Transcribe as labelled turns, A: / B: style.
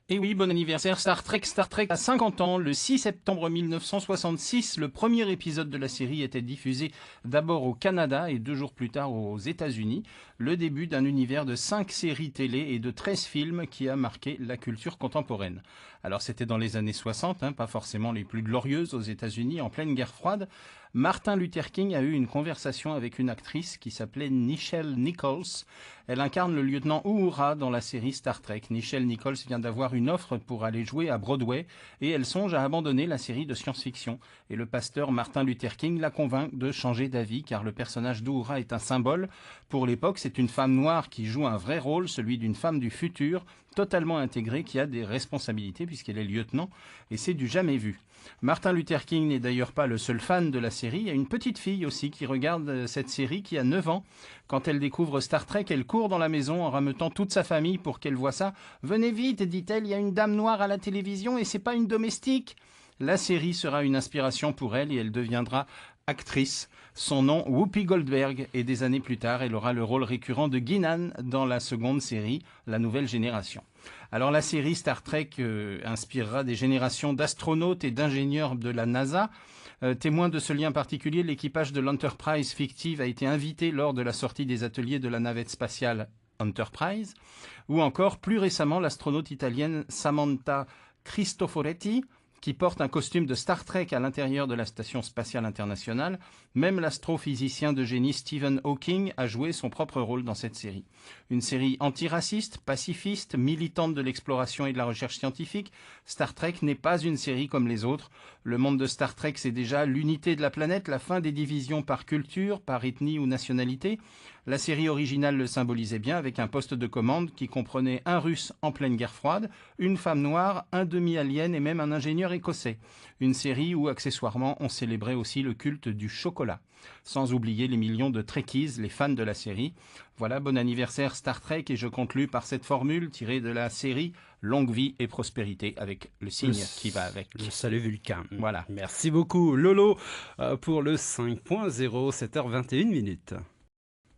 A: Et oui, bon anniversaire Star Trek. Star Trek a 50 ans. Le 6 septembre 1966, le premier épisode de la série était diffusé d'abord au Canada et 2 jours plus tard aux États-Unis. Le début d'un univers de 5 séries télé et de 13 films qui a marqué la culture contemporaine. Alors c'était dans les années 60, pas forcément les plus glorieuses aux États-Unis, en pleine guerre froide. Martin Luther King a eu une conversation avec une actrice qui s'appelait Nichelle Nichols. Elle incarne le lieutenant Uhura dans la série Star Trek. Nichelle Nichols vient d'avoir une offre pour aller jouer à Broadway et elle songe à abandonner la série de science-fiction. Et le pasteur Martin Luther King la convainc de changer d'avis car le personnage d'Uhura est un symbole. Pour l'époque, c'est une femme noire qui joue un vrai rôle, celui d'une femme du futur, totalement intégrée, qui a des responsabilités puisqu'elle est lieutenant et c'est du jamais vu. Martin Luther King n'est d'ailleurs pas le seul fan de la série, il y a une petite fille aussi qui regarde cette série qui a 9 ans. Quand elle découvre Star Trek, elle court dans la maison en rameutant toute sa famille pour qu'elle voie ça. « Venez vite », dit-elle, « il y a une dame noire à la télévision et c'est pas une domestique ». La série sera une inspiration pour elle et elle deviendra actrice. Son nom, Whoopi Goldberg, et des années plus tard, elle aura le rôle récurrent de Guinan dans la seconde série, La Nouvelle Génération. Alors la série Star Trek inspirera des générations d'astronautes et d'ingénieurs de la NASA. Témoin de ce lien particulier, l'équipage de l'Enterprise fictive a été invité lors de la sortie des ateliers de la navette spatiale Enterprise, ou encore plus récemment l'astronaute italienne Samantha Cristoforetti, qui porte un costume de Star Trek à l'intérieur de la Station spatiale internationale. Même l'astrophysicien de génie Stephen Hawking a joué son propre rôle dans cette série. Une série antiraciste, pacifiste, militante de l'exploration et de la recherche scientifique, Star Trek n'est pas une série comme les autres. Le monde de Star Trek, c'est déjà l'unité de la planète, la fin des divisions par culture, par ethnie ou nationalité. La série originale le symbolisait bien avec un poste de commande qui comprenait un Russe en pleine guerre froide, une femme noire, un demi-alien et même un ingénieur écossais. Une série où, accessoirement, on célébrait aussi le culte du chocolat. Sans oublier les millions de Trekkies, les fans de la série. Voilà, bon anniversaire Star Trek et je conclus par cette formule tirée de la série Longue vie et prospérité avec le signe qui va avec.
B: Le salut Vulcain.
A: Voilà.
B: Merci beaucoup Lolo pour le 5.0, 7h21 minutes.